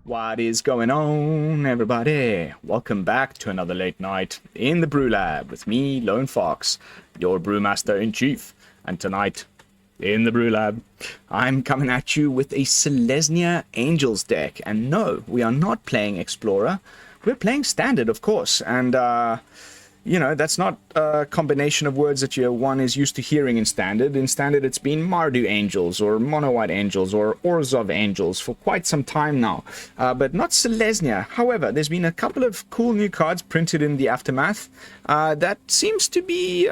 What is going on, everybody? Welcome back to another late night in the BrewLab with me, Lone Fox, your Brewmaster-in-Chief. And tonight, in the BrewLab, I'm coming at you with a Selesnya Angels deck. And no, we are not playing Explorer. We're playing Standard, of course. And, you know, that's not a combination of words that one is used to hearing in Standard. In Standard, it's been Mardu Angels, or Mono White Angels, or Orzhov Angels for quite some time now. But not Selesnya. However, there's been a couple of cool new cards printed in the Aftermath that seems to be,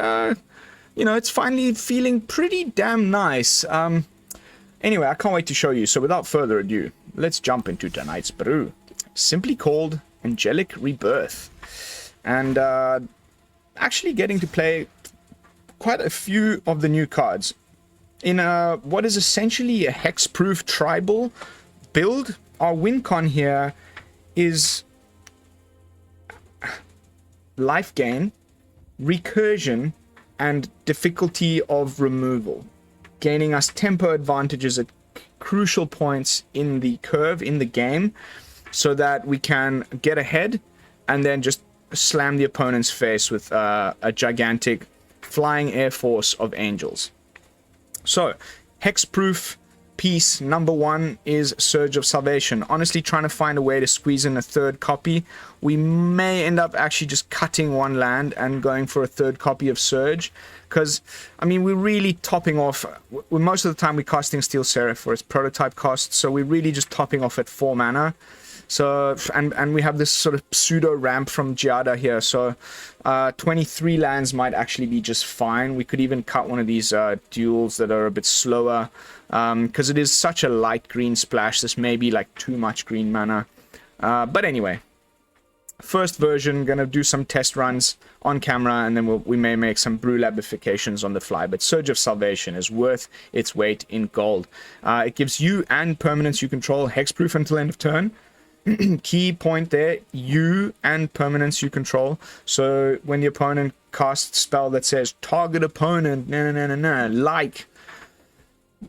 you know, it's finally feeling pretty damn nice. Anyway, I can't wait to show you. So without further ado, let's jump into tonight's brew. Simply called Angelic Rebirth. And actually getting to play quite a few of the new cards in what is essentially a hexproof tribal build. Our win con here is life gain, recursion, and difficulty of removal, gaining us tempo advantages at crucial points in the curve in the game so that we can get ahead and then just slam the opponent's face with a gigantic flying air force of angels. So, hexproof piece number one is Surge of Salvation. Honestly, trying to find a way to squeeze in a third copy. We may end up actually just cutting one land and going for a third copy of Surge. Because, I mean, we're really topping off. Most of the time we're casting Steel Seraph for its prototype cost. So we're really just topping off at 4 mana. So, and we have this sort of pseudo ramp from Giada here, so 23 lands might actually be just fine. We could even cut one of these duels that are a bit slower, because it is such a light green splash. This may be like too much green mana. But anyway, first version, gonna do some test runs on camera, and then we may make some BrewLabifications on the fly. But Surge of Salvation is worth its weight in gold. It gives you and permanents you control hexproof until end of turn. Key point there, you and permanents you control. So when the opponent casts spell that says target opponent, like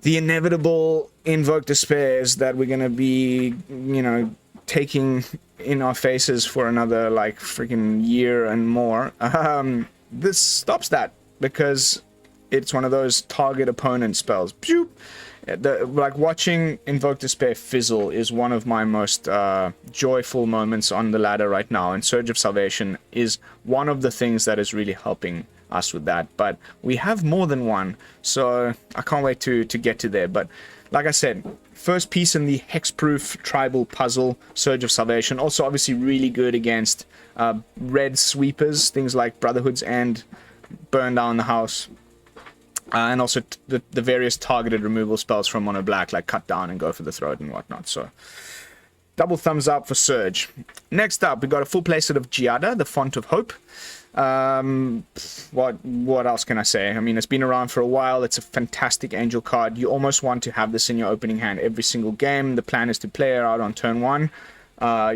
the inevitable Invoke Despairs that we're gonna be, you know, taking in our faces for another like freaking year and more. This stops that because it's one of those target opponent spells. Pew! Like watching Invoke Despair fizzle is one of my most joyful moments on the ladder right now, and Surge of Salvation is one of the things that is really helping us with that. But we have more than one, so I can't wait to get to there. But like I said, first piece in the hexproof tribal puzzle, Surge of Salvation. Also obviously really good against red sweepers, things like Brotherhood's End, Burn Down the House. And also the various targeted removal spells from Mono Black, like Cut Down and Go for the Throat and whatnot. So, double thumbs up for Surge. Next up, we got a full playset of Giada, the Font of Hope. What else can I say? I mean, it's been around for a while. It's a fantastic angel card. You almost want to have this in your opening hand every single game. The plan is to play her out on turn 1.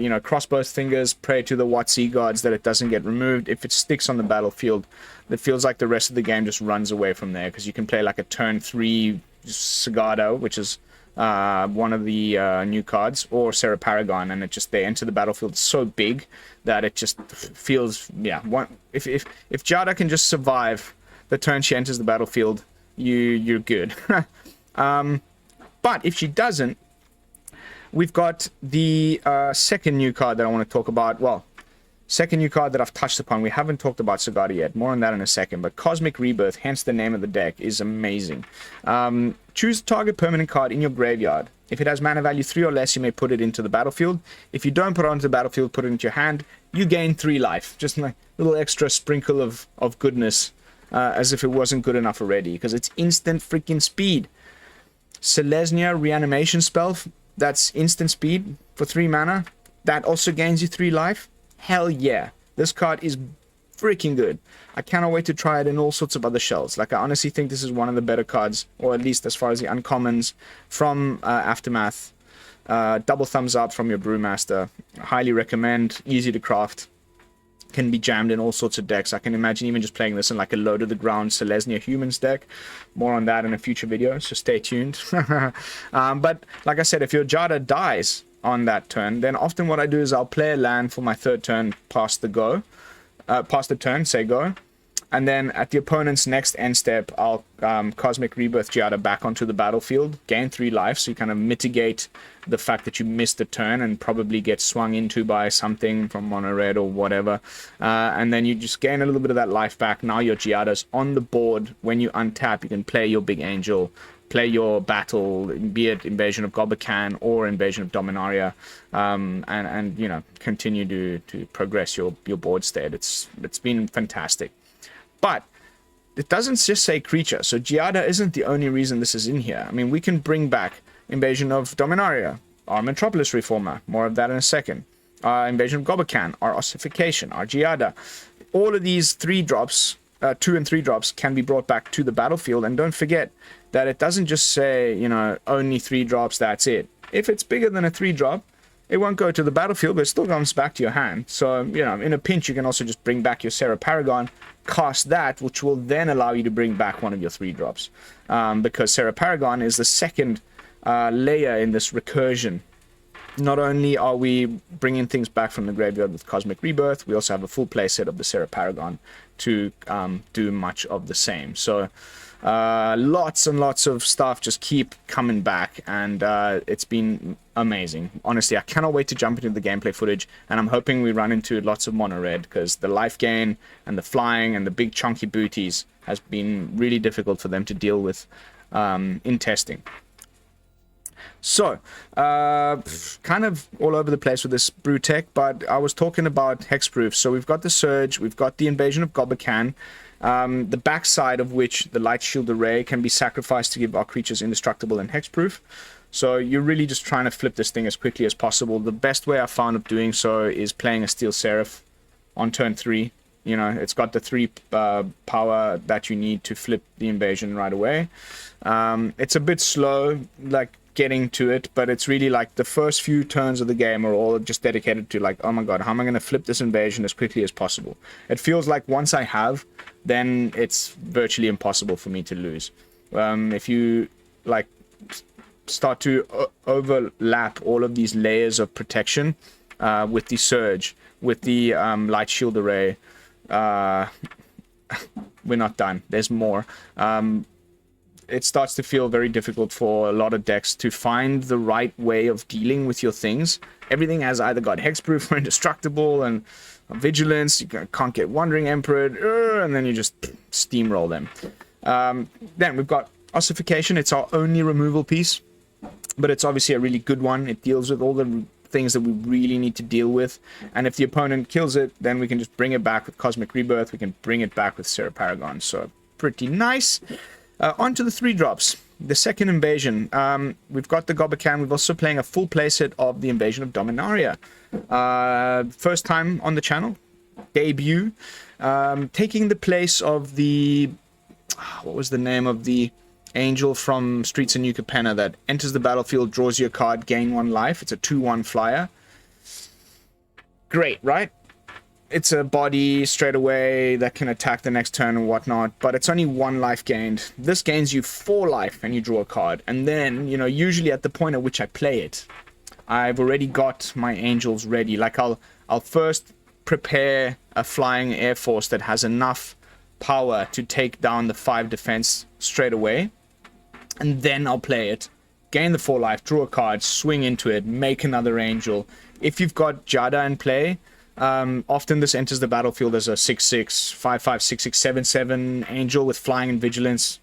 You know, cross both fingers, pray to the WotC gods that it doesn't get removed. If it sticks on the battlefield, it feels like the rest of the game just runs away from there, because you can play like a turn 3 Sigarda, which is one of the new cards, or Serra Paragon, and it just, they enter the battlefield so big that it just feels, yeah, if Giada can just survive the turn she enters the battlefield, you're good. But if she doesn't, we've got the second new card that I want to talk about. Well, second new card that I've touched upon. We haven't talked about Sigarda yet. More on that in a second. But Cosmic Rebirth, hence the name of the deck, is amazing. Choose a target permanent card in your graveyard. If it has mana value 3 or less, you may put it into the battlefield. If you don't put it onto the battlefield, put it into your hand, you gain 3 life. Just a little extra sprinkle of goodness, as if it wasn't good enough already, because it's instant freaking speed. Selesnya Reanimation spell, that's instant speed for 3 mana. That also gains you 3 life. Hell yeah. This card is freaking good. I cannot wait to try it in all sorts of other shells. Like, I honestly think this is one of the better cards, or at least as far as the uncommons from Aftermath. Double thumbs up from your Brewmaster. Highly recommend. Easy to craft. can be jammed in all sorts of decks. I can imagine even just playing this in like a low to the ground Selesnya Humans deck. More on that in a future video, so stay tuned. But like I said, if your Giada dies on that turn, then often what I do is I'll play a land for my third turn past the turn, say go. And then at the opponent's next end step, I'll Cosmic Rebirth Giada back onto the battlefield, gain 3 life, so you kind of mitigate the fact that you missed the turn and probably get swung into by something from mono red or whatever. And then you just gain a little bit of that life back. Now your Giada's on the board. When you untap, you can play your big angel, play your battle, be it Invasion of Gobakhan or Invasion of Dominaria, and you know, continue to progress your board state. It's been fantastic. But it doesn't just say creature, so Giada isn't the only reason this is in here. I mean, we can bring back Invasion of Dominaria, our Metropolis Reformer, more of that in a second. Invasion of Gobakhan, our Ossification, our Giada. All of these 3-drops, 2 and 3 drops, can be brought back to the battlefield. And don't forget that it doesn't just say, you know, only 3 drops, that's it. If it's bigger than a 3-drop, it won't go to the battlefield, but it still comes back to your hand. So, you know, in a pinch, you can also just bring back your Serra Paragon, cast that, which will then allow you to bring back one of your 3-drops. Because Serra Paragon is the second layer in this recursion. Not only are we bringing things back from the graveyard with Cosmic Rebirth, we also have a full playset of the Serra Paragon to do much of the same. So lots and lots of stuff just keep coming back, and it's been amazing. Honestly, I cannot wait to jump into the gameplay footage, and I'm hoping we run into lots of mono red, because the life gain and the flying and the big chunky booties has been really difficult for them to deal with in testing. So, kind of all over the place with this BrewTech, but I was talking about hexproof. So we've got the Surge, we've got the Invasion of Gobakhan, the backside of which the Light Shield Array can be sacrificed to give our creatures indestructible and hexproof. So you're really just trying to flip this thing as quickly as possible. The best way I found of doing so is playing a Steel Seraph on turn 3. You know, it's got the 3 power that you need to flip the invasion right away. It's a bit slow, like, getting to it, but it's really like the first few turns of the game are all just dedicated to like, oh my god, how am I going to flip this invasion as quickly as possible? It feels like once I have, then it's virtually impossible for me to lose. If you like start to overlap all of these layers of protection with the Surge, with the Light Shield Array, we're not done. There's more. It starts to feel very difficult for a lot of decks to find the right way of dealing with your things. Everything has either got hexproof or indestructible and vigilance. You can't get Wandering Emperor, and then you just steamroll them. Then we've got Ossification. It's our only removal piece, but it's obviously a really good one. It deals with all the things that we really need to deal with, and if the opponent kills it, then we can just bring it back with Cosmic Rebirth. We can bring it back with Serra Paragon. So pretty nice. On to the 3-drops. The second invasion. We've got the Gobakhan. We're also playing a full playset of the Invasion of Dominaria. First time on the channel. Debut. Taking the place of the... What was the name of the angel from Streets of New Capenna that enters the battlefield, draws you a card, gain 1 life. It's a 2/1 flyer. Great, right? It's a body straight away that can attack the next turn and whatnot, but it's only 1 life gained. This gains you 4 life and you draw a card. And then, you know, usually at the point at which I play it, I've already got my angels ready. Like I'll first prepare a flying air force that has enough power to take down the 5 defense straight away. And then I'll play it, gain the 4 life, draw a card, swing into it, make another angel. If you've got Giada in play, often this enters the battlefield as a 6/6, 5/5, 6/6, 7/7 angel with flying and vigilance.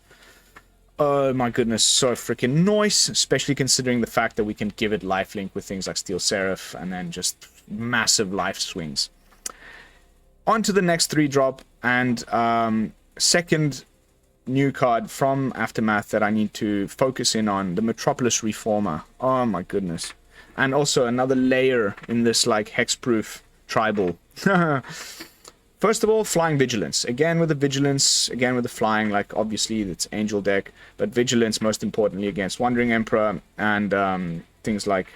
Oh my goodness, so freaking nice, especially considering the fact that we can give it lifelink with things like Steel Seraph and then just massive life swings. On to the next 3-drop, and second new card from Aftermath that I need to focus in on, the Metropolis Reformer. Oh my goodness. And also another layer in this like hexproof tribal. First of all, flying vigilance. Again with the vigilance, again with the flying, like obviously it's angel deck, but vigilance most importantly against Wandering Emperor and things like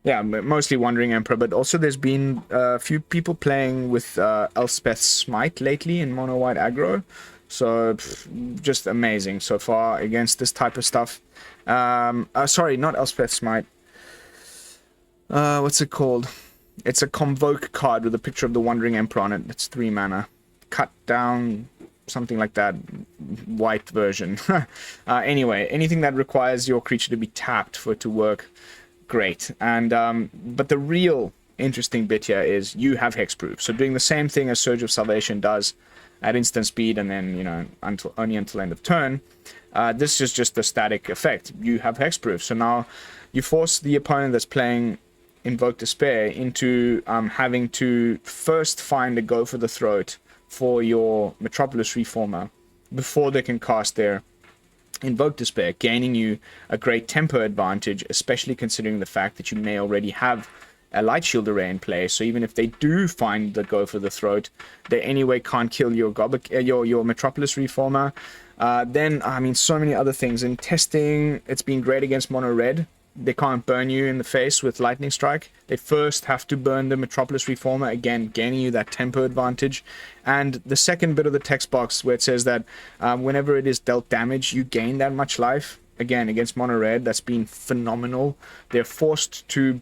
Yeah, mostly Wandering Emperor, but also there's been a few people playing with Elspeth's Smite lately in mono white aggro. So just amazing so far against this type of stuff. Sorry, not Elspeth's Smite. What's it called? It's a Convoke card with a picture of the Wandering Emperor on it. It's 3 mana. Cut down, something like that. White version. Anyway, anything that requires your creature to be tapped for it to work, great. And but the real interesting bit here is you have hexproof. So doing the same thing as Surge of Salvation does at instant speed, and then, you know, only until end of turn. This is just a static effect. You have hexproof. So now you force the opponent that's playing Invoke Despair into having to first find a go for the throat for your Metropolis Reformer before they can cast their Invoke Despair, gaining you a great tempo advantage, especially considering the fact that you may already have a Light Shield array in play. So even if they do find the go for the throat, they anyway can't kill your your Metropolis Reformer. Then, I mean, so many other things. In testing, it's been great against mono red. They can't burn you in the face with Lightning Strike. They first have to burn the Metropolis Reformer, again, gaining you that tempo advantage. And the second bit of the text box where it says that whenever it is dealt damage, you gain that much life. Again, against mono red, that's been phenomenal. They're forced to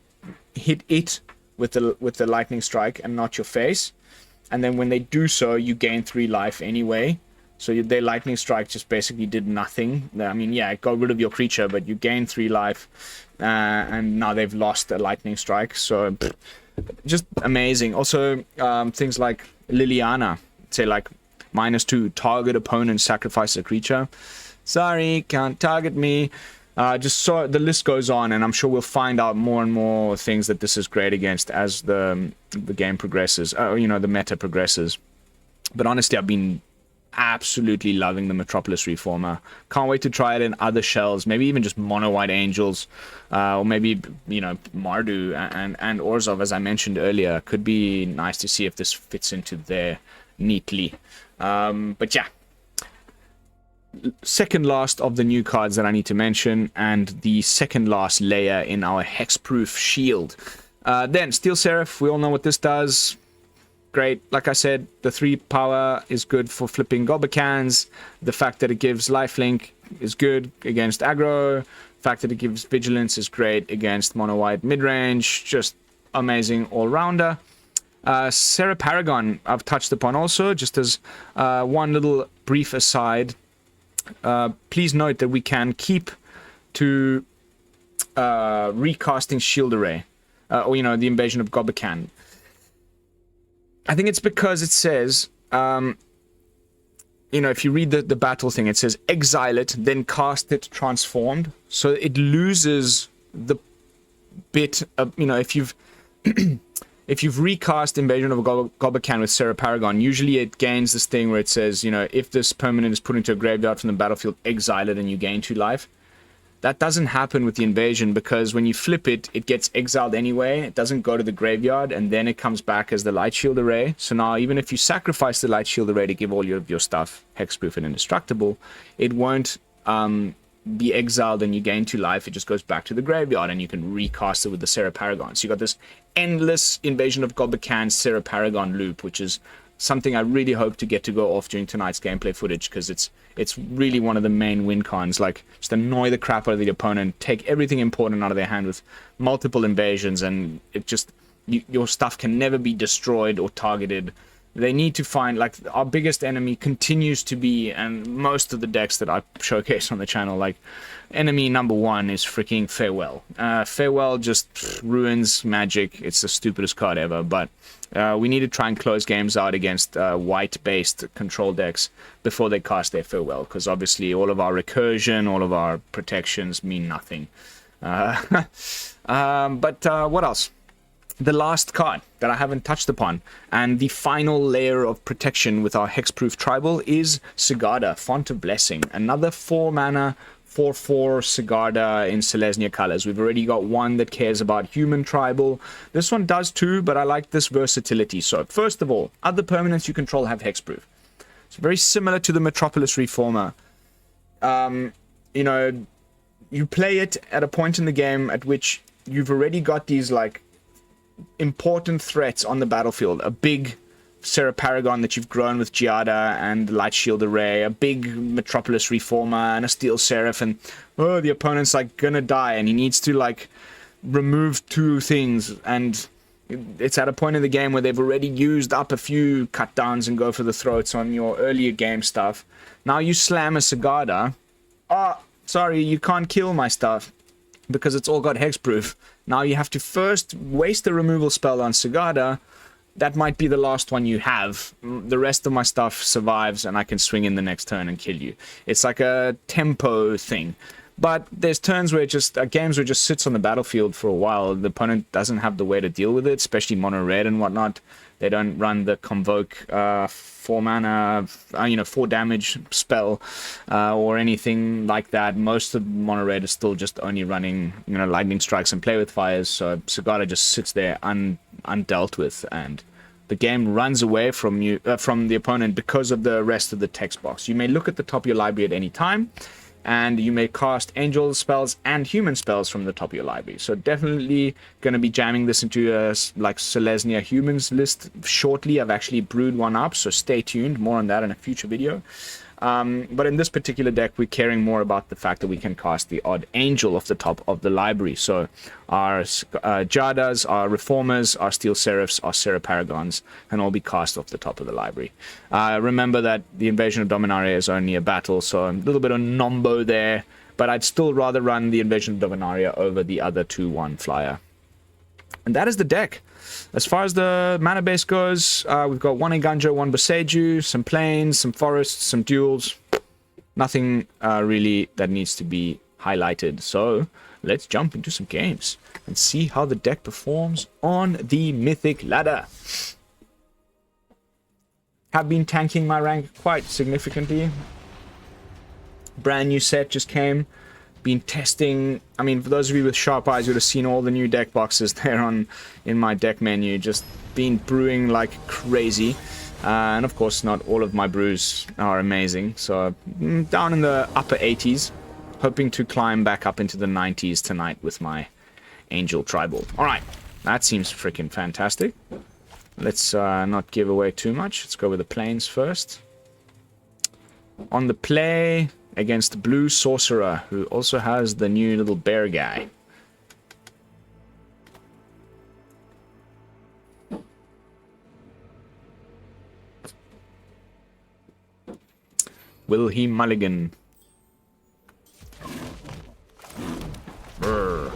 hit it with the Lightning Strike and not your face. And then when they do so, you gain 3 life anyway. So their Lightning Strike just basically did nothing. I mean, yeah, it got rid of your creature, but you gain 3 life. And now they've lost a Lightning Strike. So just amazing. Also, things like Liliana. Say like -2, target opponent, sacrifice a creature. Sorry, can't target me. Just so the list goes on, and I'm sure we'll find out more and more things that this is great against as the game progresses. You know, the meta progresses. But honestly, I've been absolutely loving the Metropolis Reformer. Can't wait to try it in other shells, maybe even just mono white Angels, or maybe, you know, Mardu and Orzhov, as I mentioned earlier. Could be nice to see if this fits into there neatly. But yeah, second last of the new cards that I need to mention, and the second last layer in our hexproof shield. Then Steel Seraph, we all know what this does. Great. Like I said, the 3 power is good for flipping Gobakhans. The fact that it gives lifelink is good against aggro. The fact that it gives vigilance is great against mono white midrange. Just amazing all-rounder. Serra Paragon I've touched upon also, just as one little brief aside. Please note that we can keep to recasting Shield Array, or, you know, the Invasion of Gobakhan. I think it's because it says, you know, if you read the battle thing, it says exile it, then cast it transformed. So it loses the bit of, you know, if you've if you've recast Invasion of Gobakhan with Serra Paragon, usually it gains this thing where it says, you know, if this permanent is put into a graveyard from the battlefield, exile it and you gain 2 life. That doesn't happen with the Invasion, because when you flip it, it gets exiled anyway. It doesn't go to the graveyard, and then it comes back as the Light Shield Array. So now, even if you sacrifice the Light Shield Array to give all your stuff hexproof and indestructible, it won't be exiled and you gain 2 life. It just goes back to the graveyard, and you can recast it with the Serra Paragon. So you got this endless Invasion of Gobakhan Serra Paragon loop, which is something I really hope to get to go off during tonight's gameplay footage, because it's really one of the main win cons. Like, just annoy the crap out of the opponent, take everything important out of their hand with multiple invasions, and it just, your stuff can never be destroyed or targeted. They need to find, like, our biggest enemy continues to be, and most of the decks that I showcase on the channel, like, enemy number 1 is freaking Farewell. Farewell just ruins Magic. It's the stupidest card ever, but we need to try and close games out against white-based control decks before they cast their Farewell, because obviously all of our recursion, all of our protections mean nothing. But what else? The last card that I haven't touched upon, and the final layer of protection with our hexproof tribal, is Sigarda, Font of Blessing. Another 4 mana, 4/4 Sigarda in Selesnya colors. We've already got one that cares about human tribal. This one does too, but I like this versatility. So first of all, other permanents you control have hexproof. It's very similar to the Metropolis Reformer. You know, you play it at a point in the game at which you've already got these like important threats on the battlefield. A big Serra Paragon that you've grown with Giada and the Light Shield Array, a big Metropolis Reformer and a Steel Seraph, and oh, the opponent's like gonna die and he needs to like remove 2 things, and it's at a point in the game where they've already used up a few cut downs and go for the throats on your earlier game stuff. Now you slam a Sigarda. Oh, sorry, you can't kill my stuff because it's all got hexproof. Now you have to first waste the removal spell on Sigarda. That might be the last one you have. The rest of my stuff survives and I can swing in the next turn and kill you. It's like a tempo thing. But there's turns where it just, games where it just sits on the battlefield for a while. The opponent doesn't have the way to deal with it, especially mono red and whatnot. They don't run the convoke 4 mana, 4 damage spell or anything like that. Most of mono red is still just only running, lightning strikes and play with fires. So Sigarda just sits there undealt with, and the game runs away from you, from the opponent, because of the rest of the text box. You may look at the top of your library at any time, and you may cast angel spells and human spells from the top of your library. So definitely going to be jamming this into a like Selesnya humans list shortly. I've actually brewed one up, so stay tuned. More on that in a future video. But in this particular deck, we're caring more about the fact that we can cast the odd angel off the top of the library. So our Giadas, our Reformers, our Steel Seraphs, our Serra Paragons can all be cast off the top of the library. Remember that the Invasion of Dominaria is only a battle, so a little bit of nombo there, but I'd still rather run the Invasion of Dominaria over the other 2/1 flyer. And that is the deck. As far as the mana base goes, we've got 1 Eiganjo, 1 Boseiju, some plains, some forests, some duels. Nothing really that needs to be highlighted. So let's jump into some games and see how the deck performs on the Mythic ladder. Have been tanking my rank quite significantly. Brand new set just came. Been testing. I mean, for those of you with sharp eyes, you would have seen all the new deck boxes there in my deck menu. Just been brewing like crazy, and of course not all of my brews are amazing, so down in the upper 80s, hoping to climb back up into the 90s tonight with my Angel Tribal. Alright, that seems freaking fantastic. Let's not give away too much. Let's go with the plains first. On the play, against Blue Sorcerer, who also has the new little bear guy. Will he mulligan? Brr.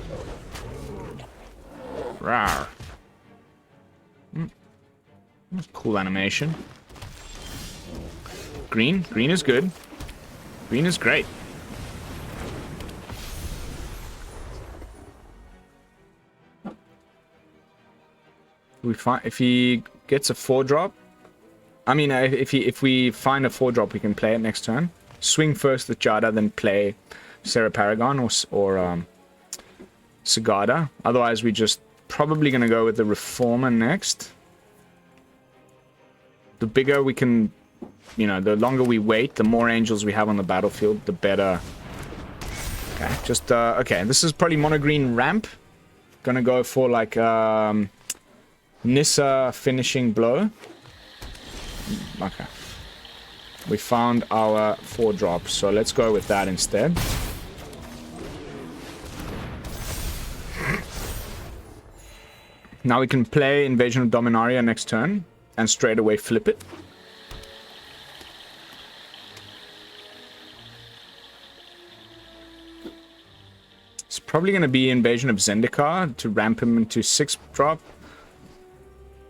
Rawr. Cool animation. Green. Green is good. Green is great. If he gets a 4-drop, I mean, if we find a 4-drop, we can play it next turn. Swing first with Giada, then play Serra Paragon or Sigarda. Otherwise, we're just probably going to go with the Reformer next. The bigger we can, the longer we wait, the more angels we have on the battlefield, the better. Okay, okay, this is probably mono green ramp. Gonna go for like Nissa finishing blow. Okay. We found our 4-drop, so let's go with that instead. Now we can play Invasion of Dominaria next turn and straight away flip it. It's probably going to be Invasion of Zendikar to ramp him into 6-drop.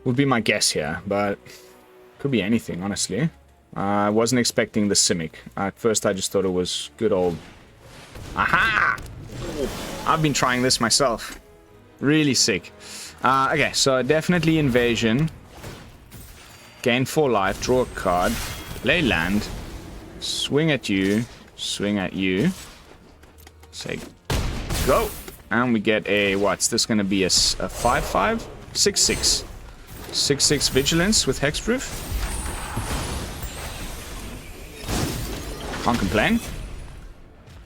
Would be my guess here, but could be anything, honestly. I wasn't expecting the Simic. At first, I just thought it was good old... Aha! I've been trying this myself. Really sick. Okay, so definitely Invasion. Gain 4 life, draw a card, play land, swing at you, say go, and we get a, what's this going to be, a 5/5? 6/6. 6/6 Vigilance with Hexproof. Can't complain.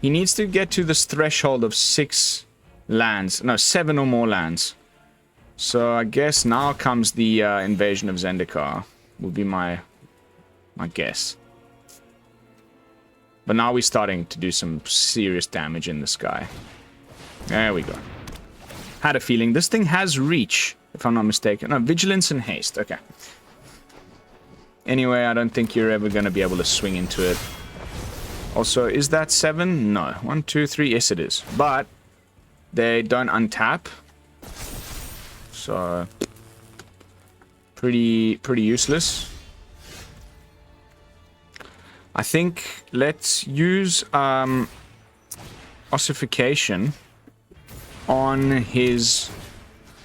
He needs to get to this threshold of 6 lands. No, 7 or more lands. So I guess now comes the Invasion of Zendikar. Would be my guess. But now we're starting to do some serious damage in the sky. There we go. Had a feeling. This thing has reach, if I'm not mistaken. No, vigilance and haste. Okay. Anyway, I don't think you're ever going to be able to swing into it. Also, is that 7? No. 1, 2, 3. Yes, it is. But they don't untap. So, pretty useless. I think let's use Ossification on his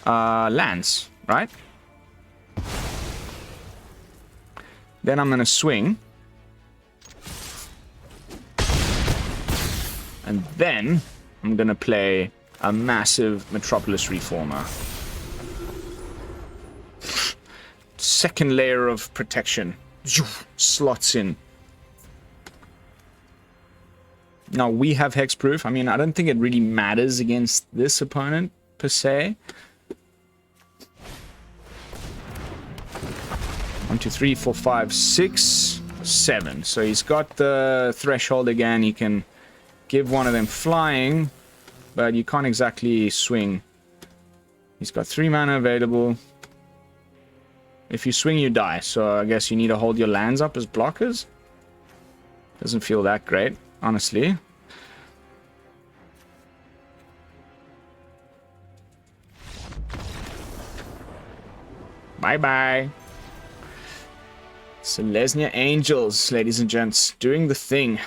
lands, right? Then I'm going to swing. And then I'm going to play a massive Metropolis Reformer. Second layer of protection. Slots in. Now, we have hexproof. I mean, I don't think it really matters against this opponent, per se. 1, 2, 3, 4, 5, 6, 7. So he's got the threshold again. He can give one of them flying, but you can't exactly swing. He's got 3 mana available. If you swing, you die. So I guess you need to hold your lands up as blockers. Doesn't feel that great, honestly. Bye-bye. Selesnya Angels, ladies and gents, doing the thing.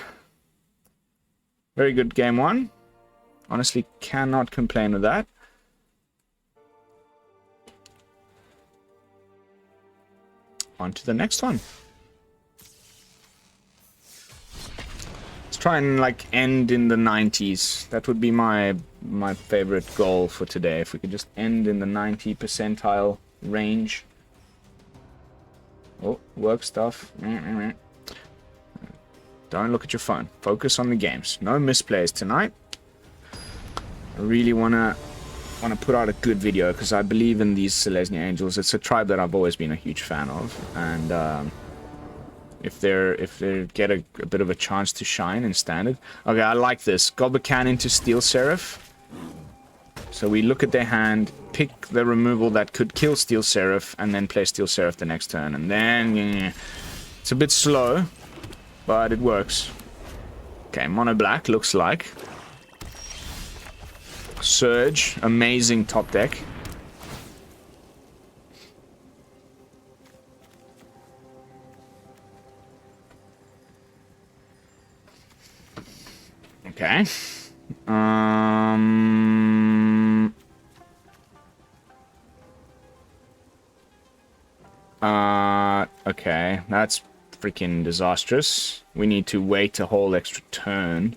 Very good game 1. Honestly, cannot complain with that. On to the next one. Let's try and like end in the 90s. That would be my favorite goal for today. If we could just end in the 90 percentile range. Oh, work stuff. Don't look at your phone. Focus on the games. No misplays tonight. I really wanna put out a good video because I believe in these Selesnya Angels. It's a tribe that I've always been a huge fan of, and if they get a bit of a chance to shine in standard. Okay, I like this. Gobakhan into Steel Seraph. So we look at their hand, pick the removal that could kill Steel Seraph, and then play Steel Seraph the next turn. And then it's a bit slow, but it works. Okay, mono black looks like. Surge, amazing top deck. Okay. Okay, that's freaking disastrous. We need to wait a whole extra turn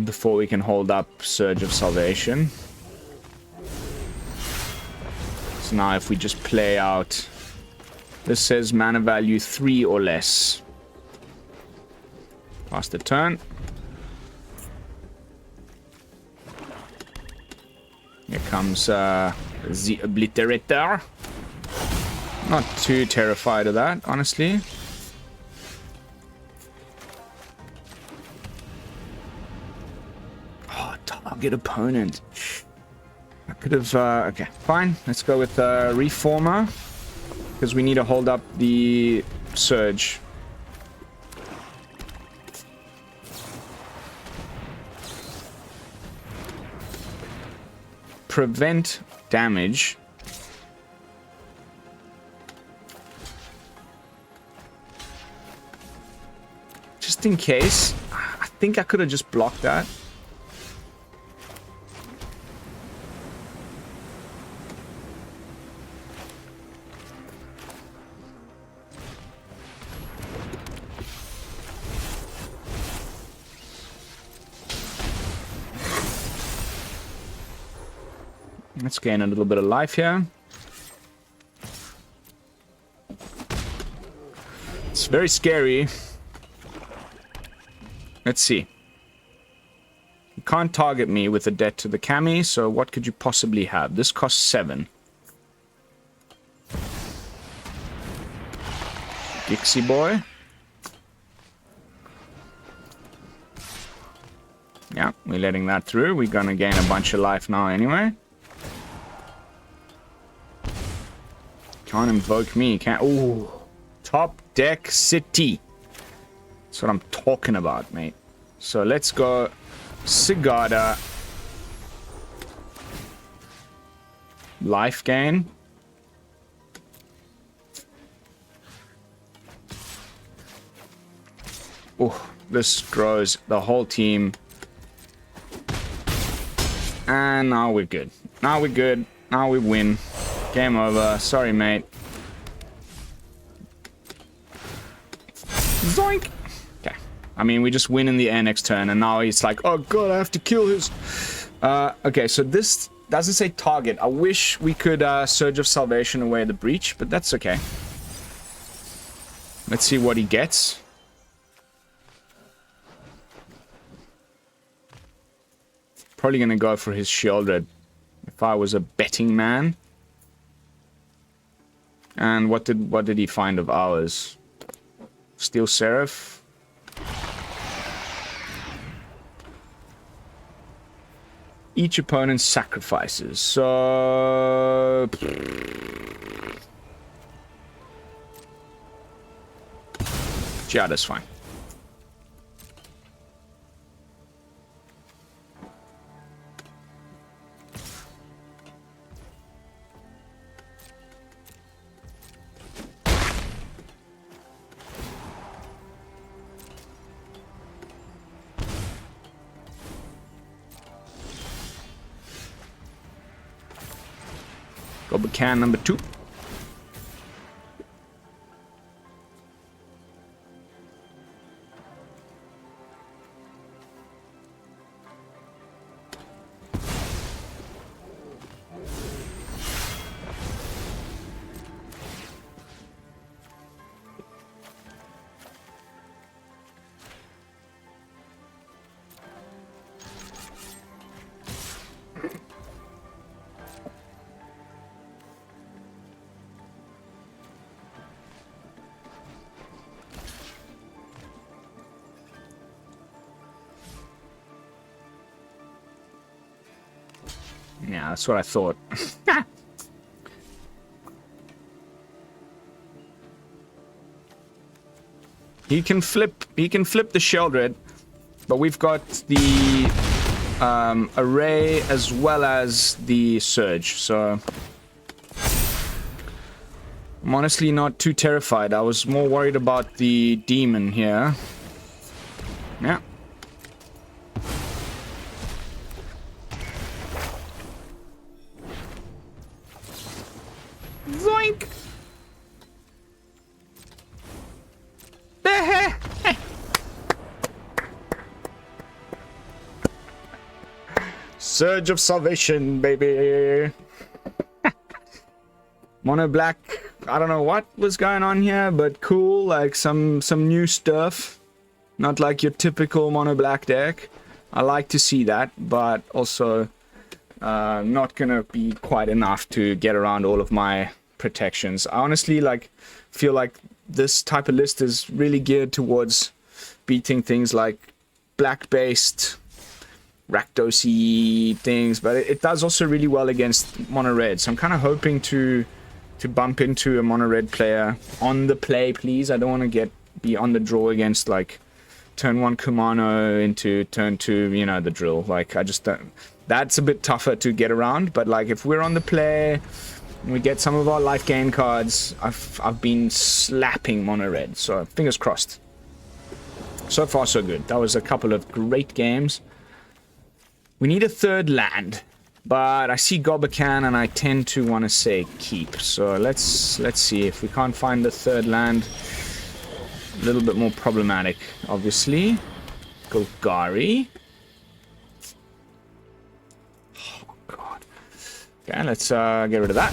before we can hold up Surge of Salvation. So now if we just play out... This says mana value 3 or less. Pass the turn. Here comes the Obliterator. Not too terrified of that, honestly. Oh, target opponent. I could have... okay, fine. Let's go with Reformer. Because we need to hold up the Surge. Prevent damage. Just in case. I think I could have just blocked that. Let's gain a little bit of life here. It's very scary. Let's see. can't target me with a debt to the Kami, so what could you possibly have? This costs 7. Dixie boy. Yeah, we're letting that through. We're gonna gain a bunch of life now anyway. Can't invoke me, can't... Ooh. Top deck city. That's what I'm talking about, mate. So let's go Sigarda. Life gain. Oh, this grows the whole team. And now we're good. Now we're good. Now we win. Game over. Sorry, mate. Zoink! Okay. I mean, we just win in the air next turn, and now he's like, oh god, I have to kill his... okay, so this doesn't say target. I wish we could Surge of Salvation away the breach, but that's okay. Let's see what he gets. Probably gonna go for his Shieldred if I was a betting man. And what did he find of ours? Steel Seraph. Each opponent sacrifices. So Giada's fine. Gobakhan number 2. Yeah, that's what I thought. He can flip the Sheldred, but we've got the array as well as the surge, so I'm honestly not too terrified. I was more worried about the demon here. Yeah. Zoink! Surge of Salvation, baby! Mono black, I don't know what was going on here, but cool, like some new stuff. Not like your typical mono black deck. I like to see that, but also not gonna be quite enough to get around all of my protections. I honestly feel like this type of list is really geared towards beating things like black based Rakdos-y things, but it does also really well against mono red. So I'm kind of hoping to bump into a mono red player on the play, please. I don't want to be on the draw against like turn 1 Kumano into turn 2, you know, the drill. Like, I just don't... That's a bit tougher to get around, but like if we're on the play, we get some of our life gain cards. I've been slapping mono red, so fingers crossed. So far so good. That was a couple of great games. We need a third land, but I see Gobakhan and I tend to want to say keep. So let's see if we can't find the third land. A little bit more problematic, obviously. Golgari. Oh god. Okay, let's get rid of that.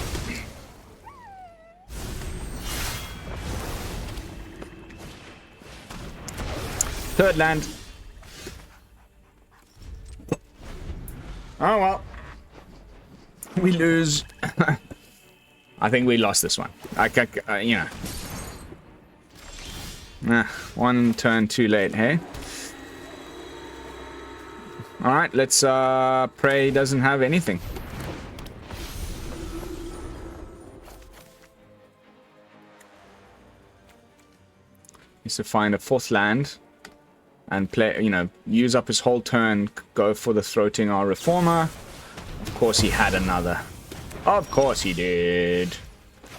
Third land. Oh, well. We lose. I think we lost this one. You know. One turn too late, hey? Alright, let's pray he doesn't have anything. Needs to find a 4th land and play, you know, use up his whole turn, go for the Throating our Reformer. Of course he had another. Of course he did.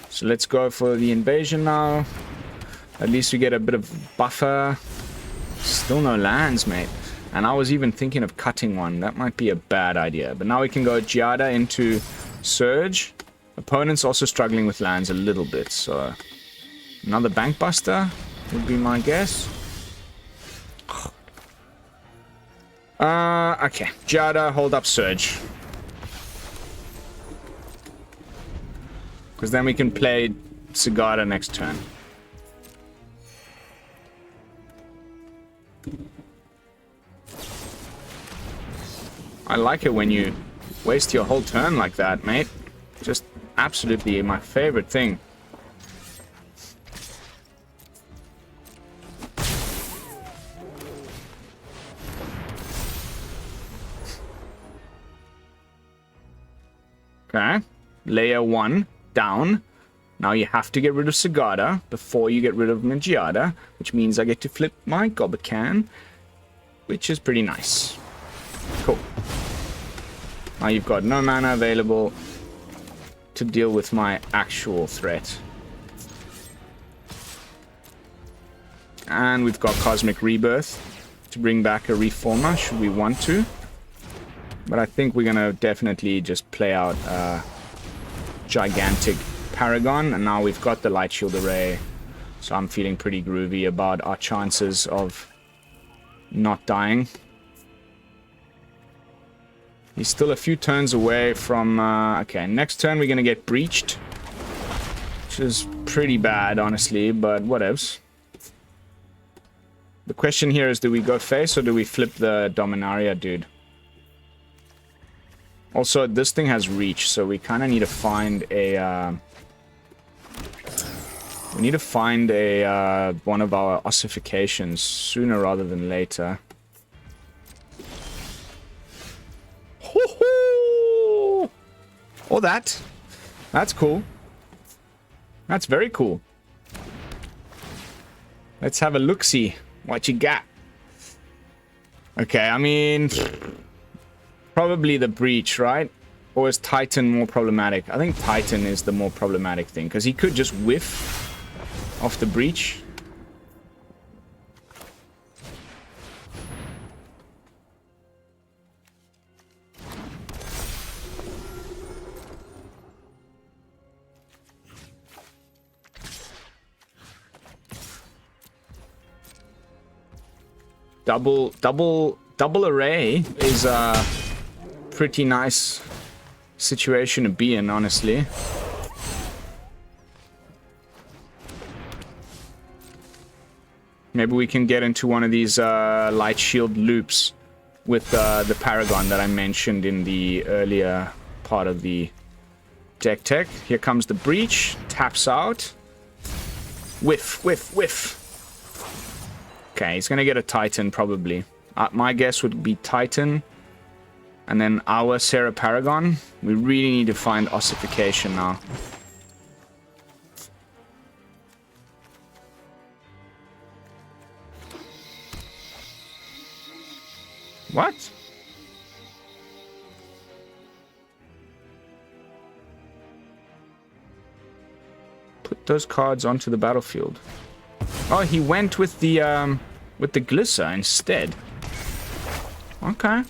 So let's go for the invasion now. At least we get a bit of buffer. Still no lands, mate. And I was even thinking of cutting one. That might be a bad idea. But now we can go Giada into Surge. Opponent's also struggling with lands a little bit. So another Bankbuster would be my guess. Okay. Giada, hold up Surge. Because then we can play Sigarda next turn. I like it when you waste your whole turn like that, mate. Just absolutely my favorite thing. Okay. Layer 1 down. Now you have to get rid of Sigarda before you get rid of Giada, which means I get to flip my Gobakhan, which is pretty nice. Cool. Now you've got no mana available to deal with my actual threat. And we've got Cosmic Rebirth to bring back a Reformer, should we want to. But I think we're going to definitely just play out a gigantic Paragon. And now we've got the Light Shield Array. So I'm feeling pretty groovy about our chances of not dying. He's still a few turns away from... okay, next turn we're going to get breached. Which is pretty bad, honestly, but whatevs. The question here is, do we go face or do we flip the Dominaria dude? Also, this thing has reach, so we kind of need to find a... we need to find a one of our ossifications sooner rather than later. Oh, that's cool. That's very cool. Let's have a look-see. What you got? Okay, I mean... probably the breach, right? Or is Titan more problematic? I think Titan is the more problematic thing, because he could just whiff off the breach. Double array is a pretty nice situation to be in, honestly. Maybe we can get into one of these light shield loops with the Paragon that I mentioned in the earlier part of the deck tech. Here comes the breach, taps out. Whiff, whiff, whiff. Okay, he's gonna get a Titan probably. My guess would be Titan. And then our Serra Paragon. We really need to find Ossification now. What? Put those cards onto the battlefield. Oh, he went with the Glisser instead. Okay.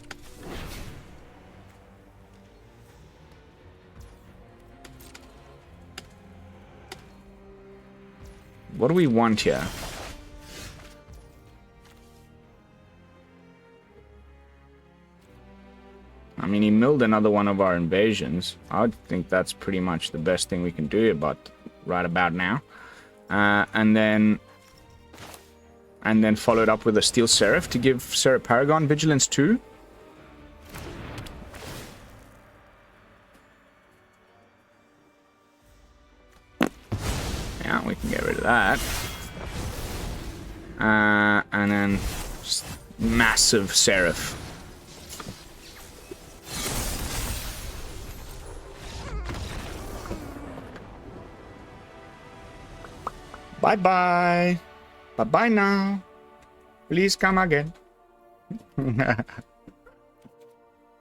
What do we want here? I mean, he milled another one of our invasions. I would think that's pretty much the best thing we can do right about now. And then followed up with a Steel Seraph to give Serra Paragon Vigilance 2. that. And then just massive Seraph. Bye-bye. Bye-bye now. Please come again.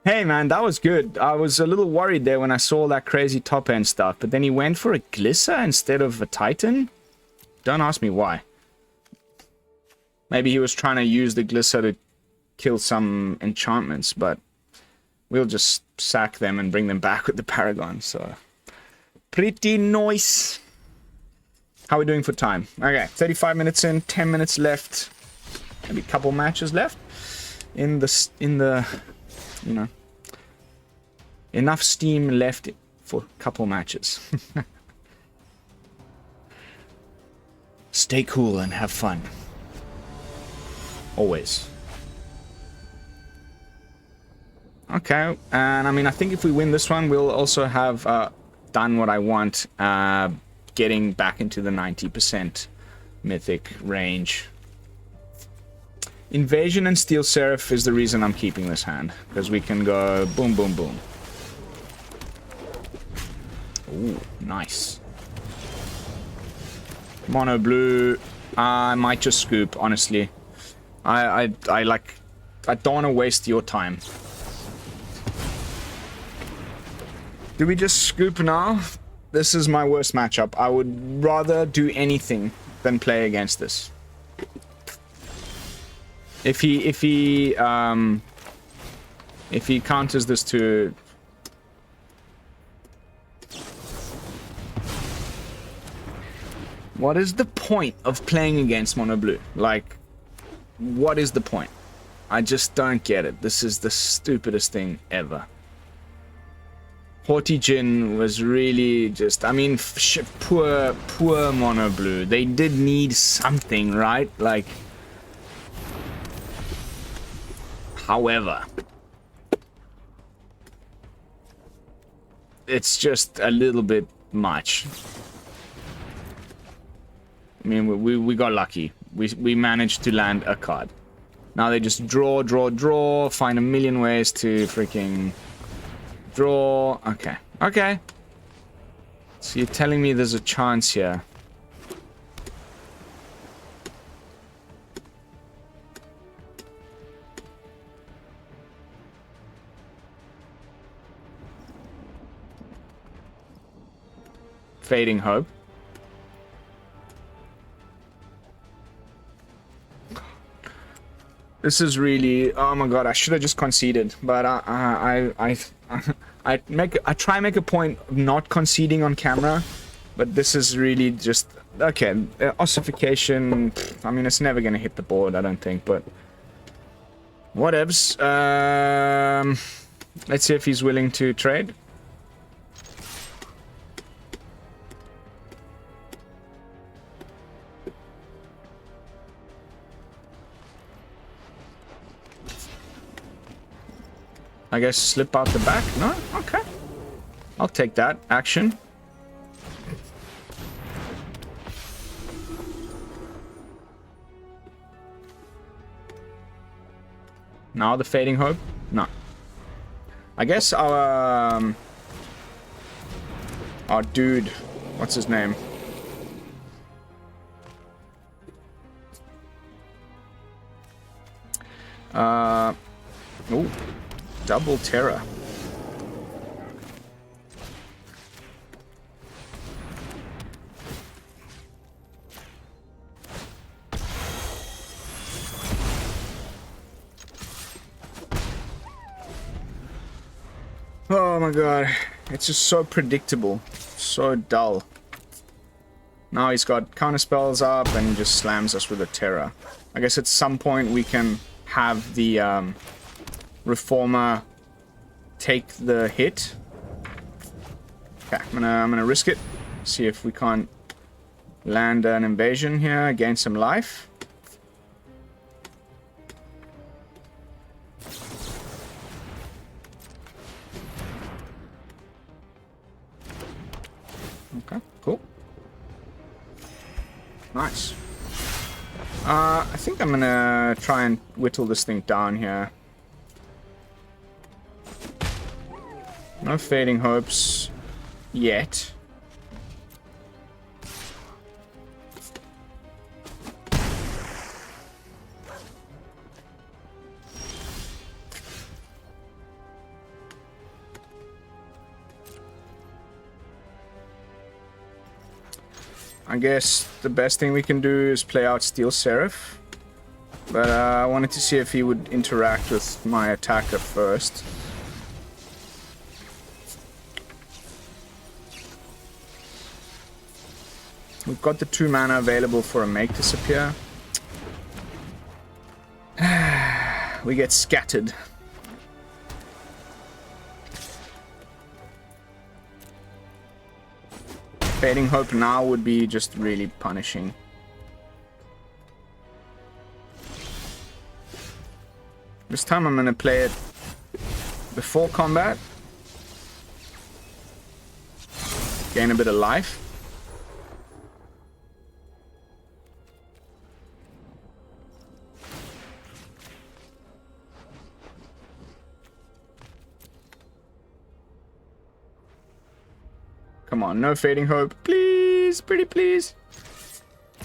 Hey man, that was good. I was a little worried there when I saw that crazy top end stuff, but then he went for a Glisser instead of a Titan? Don't ask me why. Maybe he was trying to use the Glisser to kill some enchantments, but we'll just sack them and bring them back with the Paragon, so... Pretty nice. How are we doing for time? Okay, 35 minutes in, 10 minutes left. Maybe a couple matches left. In the you know, enough steam left for a couple matches. Stay cool and have fun. Always. Okay, and I mean, I think if we win this one, we'll also have done what I want, getting back into the 90% Mythic range. Invasion and Steel Seraph is the reason I'm keeping this hand, because we can go boom, boom, boom. Ooh, nice. Mono blue. I might just scoop, honestly. I don't want to waste your time. Do we just scoop now? This is my worst matchup. I would rather do anything than play against this. If he counters this to... What is the point of playing against Mono Blue? Like, what is the point? I just don't get it. This is the stupidest thing ever. Haughty Jin was really just... I mean, poor Mono Blue. They did need something, right? Like... However, it's just a little bit much. I mean, we got lucky. We managed to land a card. Now they just draw, find a million ways to freaking draw. Okay, okay. So you're telling me there's a chance here. Fading Hope. This is really... Oh my god, I should have just conceded. But I try and make a point of not conceding on camera. But this is really just... Okay, Ossification... I mean, it's never going to hit the board, I don't think, but... Whatevs. Let's see if he's willing to trade. I guess slip out the back? No? Okay. I'll take that. Action. Now the Fading Hope? No. I guess our dude, what's his name? Oh. Double Terra. Oh my god. It's just so predictable. So dull. Now he's got counter spells up and he just slams us with a Terra. I guess at some point we can have the Reformer take the hit. Okay, I'm gonna risk it. See if we can't land an invasion here, gain some life. Okay, cool. Nice. I think I'm gonna try and whittle this thing down here. No fading hopes yet. I guess the best thing we can do is play out Steel Seraph. But I wanted to see if he would interact with my attacker first. We've got the 2 mana available for a Make Disappear. We get scattered. Fading Hope now would be just really punishing. This time I'm gonna play it before combat. Gain a bit of life. Come on, no Fading Hope. Please, pretty please.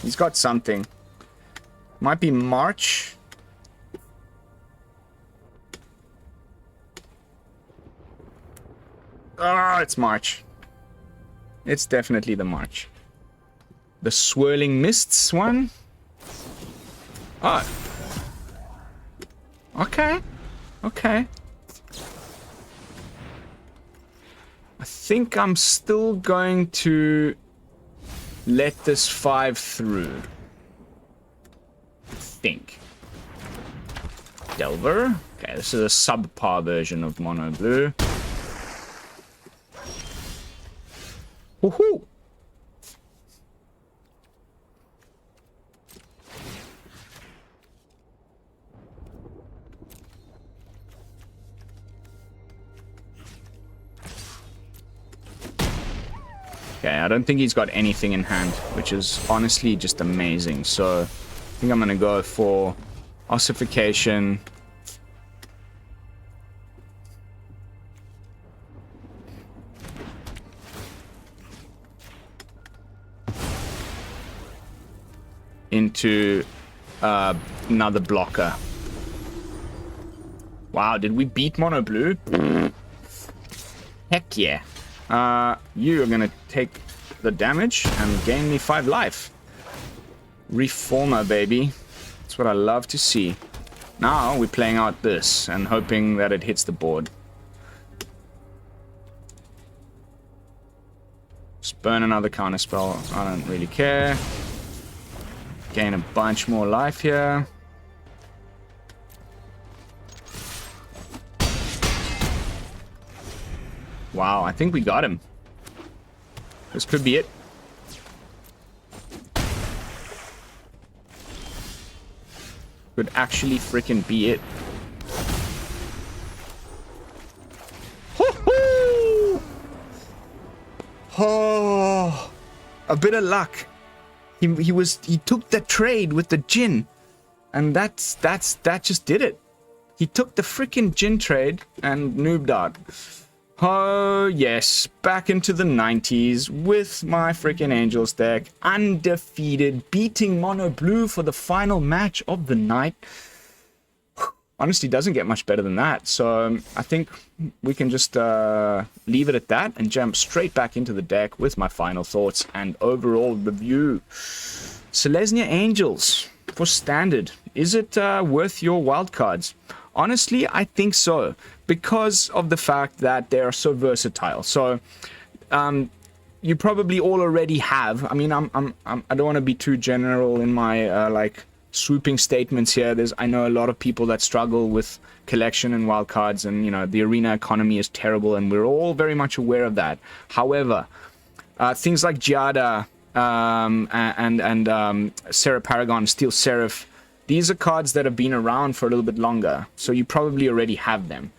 He's got something. Might be March. Ah, it's March. It's definitely the March. The Swirling Mists one? Oh. Okay. Okay. I think I'm still going to let this 5 through. I think. Delver. Okay, this is a subpar version of Mono Blue. Woohoo! Okay, I don't think he's got anything in hand, which is honestly just amazing. So I think I'm gonna go for Ossification. Into another blocker. Wow, did we beat Mono Blue? Heck yeah. You are gonna take the damage and gain me 5 life. Reformer, baby. That's what I love to see. Now we're playing out this and hoping that it hits the board. Just burn another counterspell. I don't really care. Gain a bunch more life here. Wow, I think we got him. This could be it. Could actually freaking be it. Hoo-hoo! Oh, a bit of luck. He took the trade with the Jin, and that just did it. He took the freaking Jin trade and noobed out. Oh yes, back into the 90s with my freaking Angels deck, undefeated, beating Mono Blue for the final match of the night. Honestly, doesn't get much better than that. So I think we can just leave it at that and jump straight back into the deck with my final thoughts and overall review. Selesnya Angels for Standard. Is it worth your wildcards? Honestly, I think so, because of the fact that they are so versatile. So you probably all already have. I mean, I don't want to be too general in my like swooping statements here. I know a lot of people that struggle with collection and wildcards, and you know the arena economy is terrible, and we're all very much aware of that. However, things like Giada and Serra Paragon, Steel Seraph, these are cards that have been around for a little bit longer, so you probably already have them.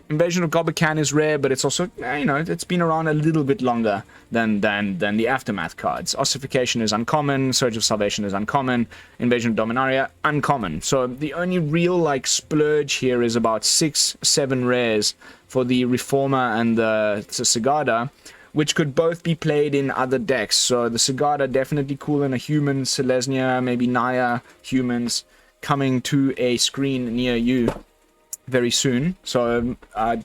Invasion of Gobakhan is rare, but it's also, you know, it's been around a little bit longer than the Aftermath cards. Ossification is uncommon, Surge of Salvation is uncommon, Invasion of Dominaria, uncommon. So the only real, like, splurge here is about 6-7 rares for the Reformer and the Sigarda, which could both be played in other decks. So the Sigarda definitely cool in a human, Selesnya, maybe Naya humans coming to a screen near you very soon. So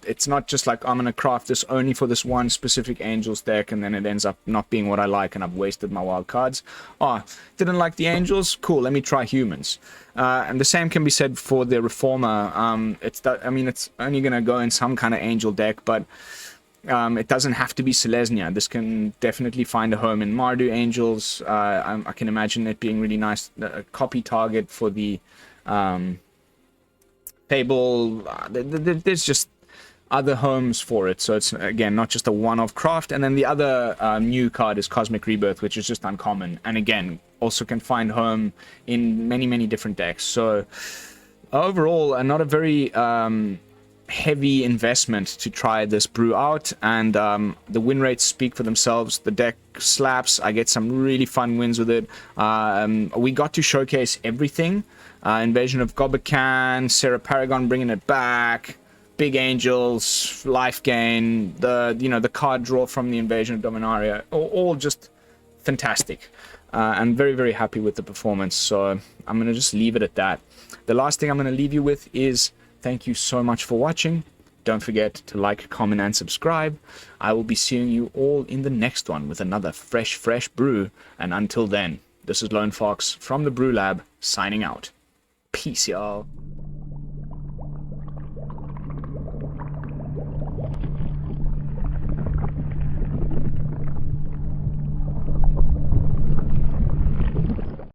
it's not just like I'm gonna craft this only for this one specific Angels deck and then it ends up not being what I like and I've wasted my wild cards. Oh, didn't like the Angels? Cool, let me try humans. And the same can be said for the Reformer. I mean, it's only gonna go in some kind of Angel deck, but it doesn't have to be Selesnya. This can definitely find a home in Mardu Angels. I can imagine it being really nice, a copy target for the table. There's just other homes for it, so it's again not just a one-off craft. And then the other new card is Cosmic Rebirth, which is just uncommon, and again also can find home in many different decks. So overall, not a very heavy investment to try this brew out, and the win rates speak for themselves. The deck slaps. I get some really fun wins with it. We got to showcase everything. Invasion of Gobakhan, Serra Paragon bringing it back, big Angels, life gain, the card draw from the Invasion of Dominaria, all just fantastic. I'm very happy with the performance, so I'm gonna just leave it at that. The last thing I'm gonna leave you with is thank you so much for watching. Don't forget to like, comment, and subscribe. I will be seeing you all in the next one with another fresh brew. And until then, this is Lone Fox from the BrewLab signing out. Peace, y'all.